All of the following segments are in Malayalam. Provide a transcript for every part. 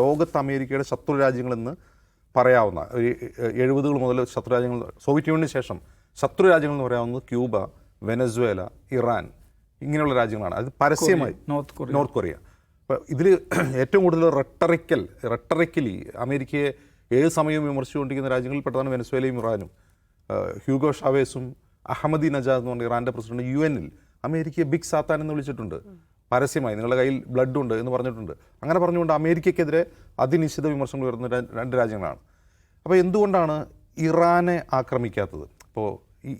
ലോകത്ത് അമേരിക്കയുടെ ശത്രു രാജ്യങ്ങളെന്ന് പറയാവുന്ന ഒരു 70 മുതൽ ശത്രു രാജ്യങ്ങൾ, സോവിയറ്റ് യൂണിയന് ശേഷം ശത്രു രാജ്യങ്ങൾ എന്ന് പറയാവുന്നത് ക്യൂബ, വെനസ്വേല, ഇറാൻ ഇങ്ങനെയുള്ള രാജ്യങ്ങളാണ്. അത് പരസ്യമായി നോർത്ത് കൊറിയ. അപ്പോൾ ഇതിൽ ഏറ്റവും കൂടുതൽ റെട്ടറിക്കലി അമേരിക്കയെ ഏത് സമയവും വിമർശിച്ചുകൊണ്ടിരിക്കുന്ന രാജ്യങ്ങളിൽ പെട്ടതാണ് വെനസ്വേലയും ഇറാനും. ഹ്യൂഗോ ഷാവേസും അഹമ്മദി നജാദ് എന്ന് പറഞ്ഞ ഇറാൻ്റെ പ്രസിഡന്റ് UN-ൽ അമേരിക്കയെ ബിഗ് സാത്താൻ എന്ന് വിളിച്ചിട്ടുണ്ട് പരസ്യമായി. നിങ്ങളുടെ കയ്യിൽ ബ്ലഡ് ഉണ്ട് എന്ന് പറഞ്ഞിട്ടുണ്ട്. അങ്ങനെ പറഞ്ഞുകൊണ്ട് അമേരിക്കയ്ക്കെതിരെ അതിനിശ്ചിത വിമർശനങ്ങൾ വരുന്ന രണ്ട് രാജ്യങ്ങളാണ്. അപ്പോൾ എന്തുകൊണ്ടാണ് ഇറാനെ ആക്രമിക്കാത്തത്? ഇപ്പോൾ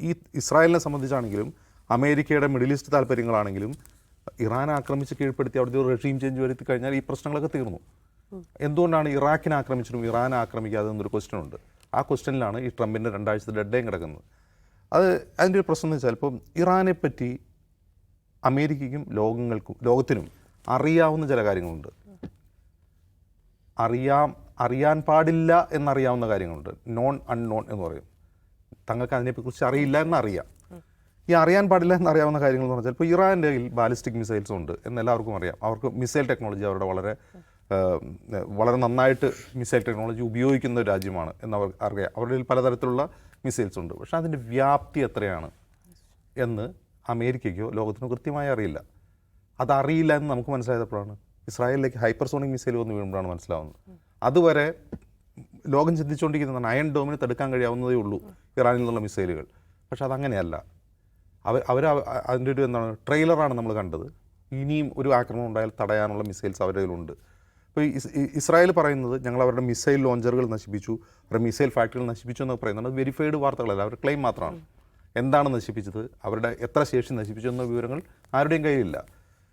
ഈ ഇസ്രായേലിനെ സംബന്ധിച്ചാണെങ്കിലും അമേരിക്കയുടെ മിഡിൽ ഈസ്റ്റ് താല്പര്യങ്ങളാണെങ്കിലും ഇറാനെ ആക്രമിച്ച് കീഴ്പ്പെടുത്തി അവിടുത്തെ ഒരു റെഷീം ചേഞ്ച് വരുത്തി കഴിഞ്ഞാൽ ഈ പ്രശ്നങ്ങളൊക്കെ തീർന്നു. എന്തുകൊണ്ടാണ് ഇറാഖിനെ ആക്രമിച്ചിട്ടും ഇറാനെ ആക്രമിക്കാതെ എന്നൊരു ക്വസ്റ്റ്യൻ ഉണ്ട്. ആ ക്വസ്റ്റ്യനിലാണ് ഈ ട്രംപിൻ്റെ 2 ആഴ്ചത്തെ ഡെഡ്ലൈൻ കിടക്കുന്നത്. അതിൻ്റെ ഒരു പ്രശ്നം എന്ന് വെച്ചാൽ ഇപ്പം ഇറാനെ പറ്റി അമേരിക്കയ്ക്കും ലോകത്തിനും അറിയാവുന്ന ചില കാര്യങ്ങളുണ്ട്. അറിയാൻ പാടില്ല എന്നറിയാവുന്ന കാര്യങ്ങളുണ്ട്. നോൺ അൺനോൺ എന്ന് പറയും. തങ്ങൾക്ക് അതിനെക്കുറിച്ച് അറിയില്ല എന്നറിയാം. ഈ അറിയാൻ പാടില്ല എന്നറിയാവുന്ന കാര്യങ്ങൾ എന്ന് പറഞ്ഞാൽ ഇപ്പോൾ ഇറാൻ്റെ കയ്യിൽ ബാലിസ്റ്റിക് മിസൈൽസ് ഉണ്ട് എന്നെല്ലാവർക്കും അറിയാം. അവർക്ക് മിസൈൽ ടെക്നോളജി അവരുടെ വളരെ നന്നായിട്ട് മിസൈൽ ടെക്നോളജി ഉപയോഗിക്കുന്ന ഒരു രാജ്യമാണ് എന്നവർ അറിയാം. അവരുടെ പലതരത്തിലുള്ള മിസൈൽസ് ഉണ്ട്. പക്ഷേ അതിൻ്റെ വ്യാപ്തി എത്രയാണ് എന്ന് അമേരിക്കയ്ക്കോ ലോകത്തിനോ കൃത്യമായി അറിയില്ല. അതറിയില്ല എന്ന് നമുക്ക് മനസ്സിലായപ്പോഴാണ് ഇസ്രായേലിലേക്ക് ഹൈപ്പർസോണിക് മിസൈൽ വന്ന് വീഴുമ്പോഴാണ് മനസ്സിലാവുന്നത്. അതുവരെ ലോകം ചിന്തിച്ചുകൊണ്ടിരിക്കുന്നതാണ് അയൺ ഡോമിന് തടുക്കാൻ കഴിയാവുന്നതേ ഉള്ളൂ ഇറാനിൽ നിന്നുള്ള മിസൈലുകൾ. പക്ഷെ അതങ്ങനെയല്ല. അതിൻ്റെ ഒരു ട്രെയിലറാണ് നമ്മൾ കണ്ടത്. ഇനിയും ഒരു ആക്രമണം ഉണ്ടായാൽ തടയാനുള്ള മിസൈൽസ് അവരുടെ കയ്യിലുണ്ട്. ഇപ്പോൾ ഇസ്രായേൽ പറയുന്നത് ഞങ്ങൾ അവരുടെ മിസൈൽ ലോഞ്ചറുകൾ നശിപ്പിച്ചു, അവരുടെ മിസൈൽ ഫാക്ടറികൾ നശിപ്പിച്ചു എന്നൊക്കെ പറയുന്നത് വെരിഫൈഡ് വാർത്തകളല്ല, അവരുടെ ക്ലെയിം മാത്രമാണ്. എന്താണ് നശിപ്പിച്ചത്, അവരുടെ എത്ര ശേഷി നശിപ്പിച്ചു എന്ന വിവരങ്ങൾ ആരുടെയും കയ്യിലില്ല.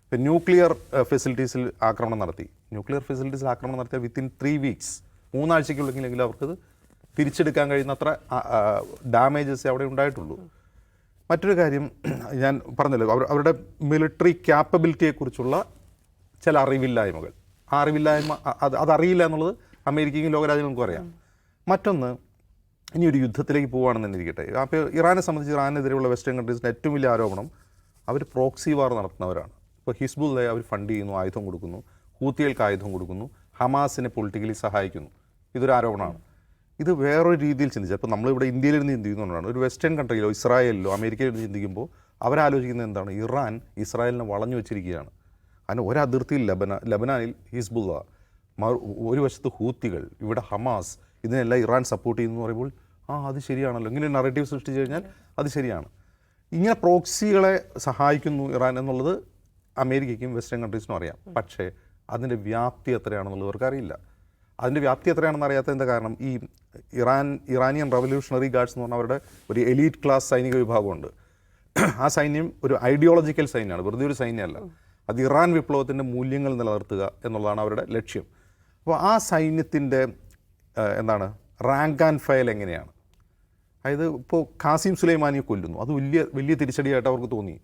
ഇപ്പം ന്യൂക്ലിയർ ഫെസിലിറ്റീസിൽ ആക്രമണം നടത്തിയാൽ വിത്തിൻ 3 വീക്സ് 3 ആഴ്ചയ്ക്കുള്ളെങ്കിൽ അവർക്കത് തിരിച്ചെടുക്കാൻ കഴിയുന്നത്ര ഡാമേജസ് അവിടെ ഉണ്ടായിട്ടുള്ളൂ. മറ്റൊരു കാര്യം ഞാൻ പറഞ്ഞല്ലോ, അവരുടെ മിലിറ്ററി ക്യാപ്പബിലിറ്റിയെക്കുറിച്ചുള്ള ചില അറിവില്ലായ്മകൾ. ആ അറിവില്ലായ്മ അതറിയില്ല എന്നുള്ളത് അമേരിക്കയ്ക്കും ലോകരാജ്യങ്ങൾക്കും അറിയാം. മറ്റൊന്ന്, ഇനി ഒരു യുദ്ധത്തിലേക്ക് പോവുകയാണെന്നിരിക്കട്ടെ. അപ്പോൾ ഇറാനെ സംബന്ധിച്ച് ഇറാനെതിരെയുള്ള വെസ്റ്റേൺ കൺട്രീസിൻ്റെ ഏറ്റവും വലിയ ആരോപണം അവർ പ്രോക്സി വാർ നടത്തുന്നവരാണ്. ഇപ്പോൾ ഹിസ്ബുള്ളയെ അവർ ഫണ്ട് ചെയ്യുന്നു, ആയുധം കൊടുക്കുന്നു, ഹൂത്തികൾക്ക് ആയുധം കൊടുക്കുന്നു, ഹമാസിനെ പൊളിറ്റിക്കലി സഹായിക്കുന്നു. ഇതൊരു ആരോപണമാണ്. ഇത് വേറൊരു രീതിയിൽ ചിന്തിച്ചാൽ, ഇപ്പോൾ നമ്മളിവിടെ ഇന്ത്യയിലിരുന്ന് ചിന്തിക്കുന്നതുകൊണ്ടാണ്. ഒരു വെസ്റ്റേൺ കൺട്രിയിലോ ഇസ്രായേലിലോ അമേരിക്കയിലോ ചിന്തിക്കുമ്പോൾ അവരാലോചിക്കുന്നത് എന്താണ്? ഇറാൻ ഇസ്രായേലിനെ വളഞ്ഞു വെച്ചിരിക്കുകയാണ്. അതിന് ഒരതിർത്തിയിൽ ലബനാനിൽ ഹിസ്ബുള്ള, ഒരു വശത്ത് ഹൂത്തികൾ, ഇവിടെ ഹമാസ്, ഇതിനെല്ലാം ഇറാൻ സപ്പോർട്ട് ചെയ്യുന്നു എന്ന് പറയുമ്പോൾ അത് ശരിയാണല്ലോ, ഇങ്ങനെ നറേറ്റീവ് സൃഷ്ടിച്ചു കഴിഞ്ഞാൽ അത് ശരിയാണ്. ഇങ്ങനെ പ്രോക്സികളെ സഹായിക്കുന്നു ഇറാൻ എന്നുള്ളത് അമേരിക്കയ്ക്കും വെസ്റ്റേൺ കൺട്രീസിനും അറിയാം. പക്ഷേ അതിൻ്റെ വ്യാപ്തി എത്രയാണെന്നുള്ളത് ഇവർക്ക് അറിയില്ല. അതിൻ്റെ വ്യാപ്തി എത്രയാണെന്ന് അറിയാത്തതിൻ്റെ കാരണം ഈ ഇറാനിയൻ റവല്യൂഷണറി ഗാർഡ്സ് എന്ന് പറഞ്ഞാൽ അവരുടെ ഒരു എലീറ്റ് ക്ലാസ് സൈനിക വിഭാഗമുണ്ട്. ആ സൈന്യം ഒരു ഐഡിയോളജിക്കൽ സൈന്യമാണ്, വെറുതെ ഒരു സൈന്യമല്ല. അത് ഇറാൻ വിപ്ലവത്തിൻ്റെ മൂല്യങ്ങൾ നിലനിർത്തുക എന്നുള്ളതാണ് അവരുടെ ലക്ഷ്യം. അപ്പോൾ ആ സൈന്യത്തിൻ്റെ റാങ്ക് ആൻഡ് ഫയൽ എങ്ങനെയാണ്? അതായത് ഇപ്പോൾ ഖാസിം സുലൈമാനിയെ കൊല്ലുന്നു, അത് വലിയ തിരിച്ചടിയായിട്ട് അവർക്ക് തോന്നി.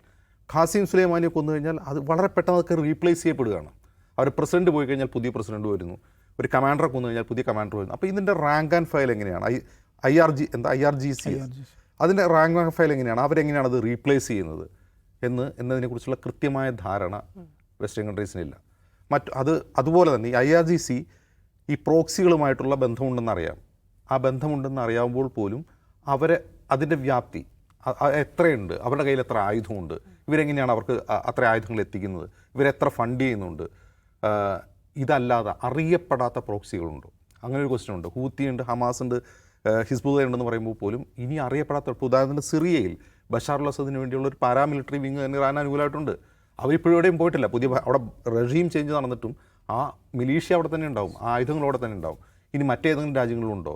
ഖാസിം സുലൈമാനിയെ കൊന്നു കഴിഞ്ഞാൽ അത് വളരെ പെട്ടെന്ന് അതൊക്കെ റീപ്ലേസ് ചെയ്യപ്പെടുകയാണ്. അവർ പ്രസിഡന്റ് പോയി കഴിഞ്ഞാൽ പുതിയ പ്രസിഡന്റ് വരുന്നു, ഒരു കമാൻഡറെ കൊന്നു കഴിഞ്ഞാൽ പുതിയ കമാൻഡർ വരുന്നു. അപ്പോൾ ഇതിൻ്റെ റാങ്ക് ആൻഡ് ഫയൽ എങ്ങനെയാണ്? IRGC അതിൻ്റെ റാങ്ക് ആൻഡ് ഫയൽ എങ്ങനെയാണ്? അവരെങ്ങനെയാണ് അത് റീപ്ലേസ് ചെയ്യുന്നത് എന്നതിനെക്കുറിച്ചുള്ള കൃത്യമായ ധാരണ വെസ്റ്റേൺ കൺട്രീസിനില്ല. അതുപോലെ തന്നെ ഈ IRGC ഈ പ്രോക്സികളുമായിട്ടുള്ള ബന്ധമുണ്ടെന്നറിയാം. ആ ബന്ധമുണ്ടെന്ന് അറിയാവുമ്പോൾ പോലും അതിൻ്റെ വ്യാപ്തി എത്രയുണ്ട്, അവരുടെ കയ്യിൽ എത്ര ആയുധമുണ്ട്, ഇവരെങ്ങനെയാണ് അവർക്ക് അത്ര ആയുധങ്ങൾ എത്തിക്കുന്നത്, ഇവരെത്ര ഫണ്ട് ചെയ്യുന്നുണ്ട്, ഇതല്ലാതെ അറിയപ്പെടാത്ത പ്രോക്സികളുണ്ടോ? അങ്ങനെ ഒരു ക്വസ്റ്റ്യൻ ഉണ്ട്. ഹൂത്തിയുണ്ട്, ഹമാസ് ഉണ്ട്, ഹിസ്ബുള്ള ഉണ്ടെന്ന് പറയുമ്പോൾ പോലും ഇനി അറിയപ്പെടാത്ത, ഉദാഹരണത്തിന് സിറിയയിൽ ബഷാർ അൽ അസദിന് വേണ്ടിയുള്ള ഒരു പാരാമിലിറ്ററി വിങ് തന്നെ ഇറാൻ അനുകൂലമായിട്ടുണ്ട്. അവരിപ്പോഴും എവിടെയും പോയിട്ടില്ല. അവിടെ റെജീം ചേഞ്ച് നടന്നിട്ടും ആ മിലീഷ്യ അവിടെ തന്നെ ഉണ്ടാവും, ആ ആയുധങ്ങൾ അവിടെ തന്നെ ഉണ്ടാവും. ഇനി മറ്റേതെങ്കിലും രാജ്യങ്ങളിലുണ്ടോ,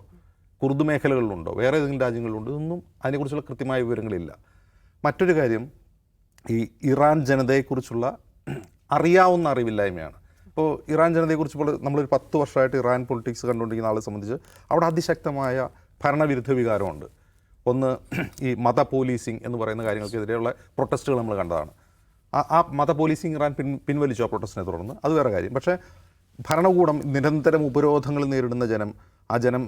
കുർദ് മേഖലകളിലുണ്ടോ, വേറെ ഏതെങ്കിലും രാജ്യങ്ങളിലുണ്ടോ, ഇതൊന്നും അതിനെക്കുറിച്ചുള്ള കൃത്യമായ വിവരങ്ങളില്ല. മറ്റൊരു കാര്യം, ഈ ഇറാൻ ജനതയെക്കുറിച്ചുള്ള അറിയാവുന്ന അറിവില്ലായ്മയാണ്. ഇപ്പോൾ ഇറാൻ ജനതയെക്കുറിച്ച് നമ്മളൊരു 10 വർഷമായിട്ട് ഇറാൻ പൊളിറ്റിക്സ് കണ്ടുകൊണ്ടിരിക്കുന്ന ആളെ സംബന്ധിച്ച് അവിടെ അതിശക്തമായ ഭരണവിരുദ്ധ വികാരമുണ്ട്. ഒന്ന്, ഈ മത പോലീസിങ് എന്ന് പറയുന്ന കാര്യങ്ങൾക്കെതിരെയുള്ള പ്രൊട്ടസ്റ്റുകൾ നമ്മൾ കണ്ടതാണ്. ആ മത പോലീസിങ് ഇറാൻ പിൻവലിച്ചു ആ പ്രൊട്ടസ്റ്റിനെ തുടർന്ന്, അത് വേറെ കാര്യം. പക്ഷേ ഭരണകൂടം നിരന്തരം ഉപരോധങ്ങൾ നേരിടുന്ന ജനം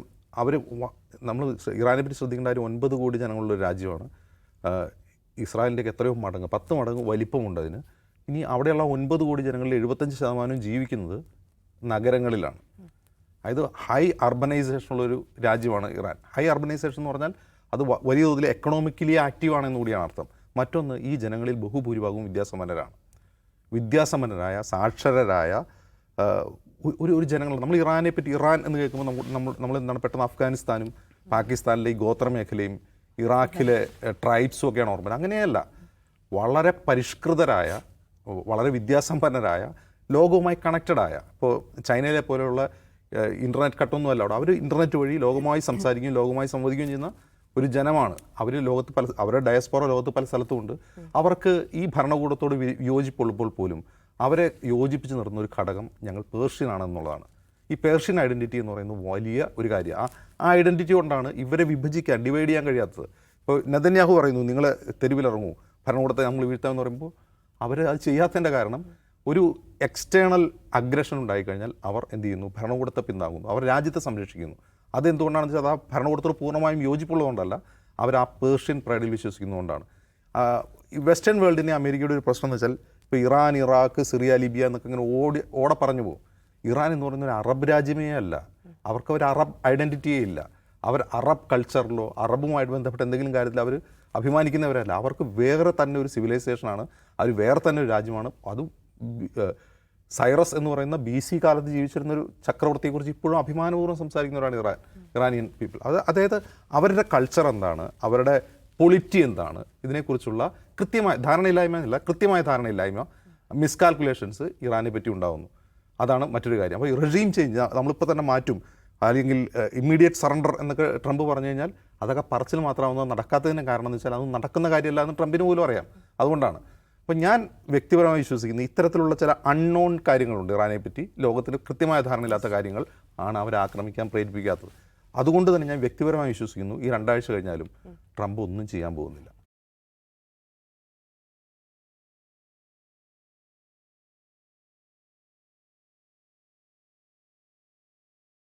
നമ്മൾ ഇറാനെ പറ്റി ശ്രദ്ധിക്കേണ്ട ഒരു 9 കോടി ജനങ്ങളുള്ളൊരു രാജ്യമാണ്. ഇസ്രായേലിൻ്റെയൊക്കെ എത്രയോ മടങ്ങ്, 10 മടങ്ങ് വലിപ്പമുണ്ട് അതിന്. ഇനി അവിടെയുള്ള 9 കോടി ജനങ്ങളിൽ 75% ജീവിക്കുന്നത് നഗരങ്ങളിലാണ്. അതായത് ഹൈ അർബനൈസേഷനുള്ളൊരു രാജ്യമാണ് ഇറാൻ. ഹൈ അർബനൈസേഷൻ എന്ന് പറഞ്ഞാൽ അത് വലിയ തോതിൽ എക്കണോമിക്കലി ആക്റ്റീവാണെന്ന് കൂടിയാണ് അർത്ഥം. മറ്റൊന്ന്, ഈ ജനങ്ങളിൽ ബഹുഭൂരിഭാഗവും വിദ്യാസമ്പന്നരായ സാക്ഷരരായ ഒരു ജനങ്ങൾ. നമ്മൾ ഇറാനെ പറ്റി, ഇറാൻ എന്ന് കേൾക്കുമ്പോൾ നമ്മൾ എന്താണ് പെട്ടെന്ന് അഫ്ഗാനിസ്ഥാനും പാകിസ്ഥാനിലെ ഈ ഗോത്രമേഖലയും ഇറാഖിലെ ട്രൈബ്സും ഒക്കെയാണ് ഓർമ്മ. അങ്ങനെയല്ല, വളരെ പരിഷ്കൃതരായ, വളരെ വിദ്യാസമ്പന്നരായ, ലോകവുമായി കണക്റ്റഡായ. ഇപ്പോൾ ചൈനയിലെ പോലെയുള്ള ഇൻ്റർനെറ്റ് കട്ടൊന്നുമല്ല അവിടെ. അവർ ഇൻ്റർനെറ്റ് വഴി ലോകവുമായി സംസാരിക്കുകയും ലോകവുമായി സംവദിക്കുകയും ചെയ്യുന്ന ഒരു ജനമാണ്. അവർ ലോകത്ത് അവരുടെ ഡയസ്പോറ ലോകത്ത് പല സ്ഥലത്തുമുണ്ട്. അവർക്ക് ഈ ഭരണകൂടത്തോട് വിയോജിപ്പുള്ളപ്പോൾ പോലും അവരെ യോജിപ്പിച്ച് നിർത്തുന്ന ഒരു ഘടകം ഞങ്ങൾ പേർഷ്യനാണെന്നുള്ളതാണ്. ഈ പേർഷ്യൻ ഐഡൻറ്റിറ്റി എന്ന് പറയുന്നത് വലിയ ഒരു കാര്യം. ആ ഐഡൻറ്റിറ്റി കൊണ്ടാണ് ഇവരെ വിഭജിക്കാൻ, ഡിവൈഡ് ചെയ്യാൻ കഴിയാത്തത്. ഇപ്പോൾ നെതന്യാഹു പറയുന്നു, നിങ്ങൾ തെരുവിലിറങ്ങൂ, ഭരണകൂടത്തെ നമ്മൾ വീഴ്ത്താമെന്ന് പറയുമ്പോൾ അവർ അത് ചെയ്യാത്തതിൻ്റെ കാരണം, ഒരു എക്സ്റ്റേണൽ അഗ്രഷൻ ഉണ്ടായിക്കഴിഞ്ഞാൽ അവർ എന്ത് ചെയ്യുന്നു? ഭരണകൂടത്തെ പിന്താങ്ങുന്നു, അവർ രാജ്യത്തെ സംരക്ഷിക്കുന്നു. അതെന്തുകൊണ്ടാണെന്ന് വെച്ചാൽ അത് ആ ഭരണകൂടത്തോട് പൂർണ്ണമായും യോജിപ്പുള്ളതുകൊണ്ടല്ല, അവർ ആ പേർഷ്യൻ പ്രൈഡിൽ വിശ്വസിക്കുന്നതുകൊണ്ടാണ്. ഈ വെസ്റ്റേൺ വേൾഡിനെ അമേരിക്കയുടെ ഒരു പ്രശ്നം എന്ന് വെച്ചാൽ, ഇപ്പോൾ ഇറാൻ, ഇറാഖ്, സിറിയ, ലിബിയ എന്നൊക്കെ ഇങ്ങനെ ഓടെ പറഞ്ഞു പോകും. ഇറാൻ എന്ന് പറയുന്ന ഒരു അറബ് രാജ്യമേ അല്ല. അവർക്ക് ഒരു അറബ് ഐഡൻറ്റിറ്റിയേ ഇല്ല. അവർ അറബ് കൾച്ചറിലോ അറബുമായിട്ട് ബന്ധപ്പെട്ട എന്തെങ്കിലും കാര്യത്തിൽ അവർ അഭിമാനിക്കുന്നവരല്ല. അവർക്ക് വേറെ തന്നെ ഒരു സിവിലൈസേഷനാണ്, അവർ വേറെ തന്നെ ഒരു രാജ്യമാണ്. അതും സൈറസ് എന്ന് പറയുന്ന BC കാലത്ത് ജീവിച്ചിരുന്നൊരു ചക്രവർത്തിയെക്കുറിച്ച് ഇപ്പോഴും അഭിമാനപൂർവ്വം സംസാരിക്കുന്നവരാണ് ഇറാനിയൻ പീപ്പിൾ. അതായത് അവരുടെ കൾച്ചർ എന്താണ്, അവരുടെ പൊളിറ്റി എന്താണ്, ഇതിനെക്കുറിച്ചുള്ള കൃത്യമായ ധാരണയില്ലായ്മ, മിസ്കാൽക്കുലേഷൻസ് ഇറാനെ പറ്റി ഉണ്ടാകുന്നു. അതാണ് മറ്റൊരു കാര്യം. അപ്പോൾ റെജീം ചേഞ്ച് നമ്മളിപ്പോൾ തന്നെ മാറ്റും, അല്ലെങ്കിൽ ഇമ്മീഡിയറ്റ് സറണ്ടർ എന്നൊക്കെ ട്രംപ് പറഞ്ഞു കഴിഞ്ഞാൽ അതൊക്കെ പറച്ചിൽ മാത്രമാവുന്നത്. നടക്കാത്തതിൻ്റെ കാരണം എന്ന് വെച്ചാൽ അത് നടക്കുന്ന കാര്യമല്ല എന്ന് ട്രംപിന് പോലും അറിയാം. അതുകൊണ്ടാണ്. അപ്പോൾ ഞാൻ വ്യക്തിപരമായി വിശ്വസിക്കുന്നത് ഇത്തരത്തിലുള്ള ചില അൺനോൺ കാര്യങ്ങളുണ്ട് ഇറാനെ പറ്റി. ലോകത്തിന് കൃത്യമായ ധാരണയില്ലാത്ത കാര്യങ്ങൾ ആണ് അവരെ ആക്രമിക്കാൻ പ്രേരിപ്പിക്കാത്തത്. അതുകൊണ്ട് തന്നെ ഞാൻ വ്യക്തിപരമായി വിശ്വസിക്കുന്നു ഈ 2 ആഴ്ച കഴിഞ്ഞാലും ട്രംപ് ഒന്നും ചെയ്യാൻ പോകുന്നില്ല.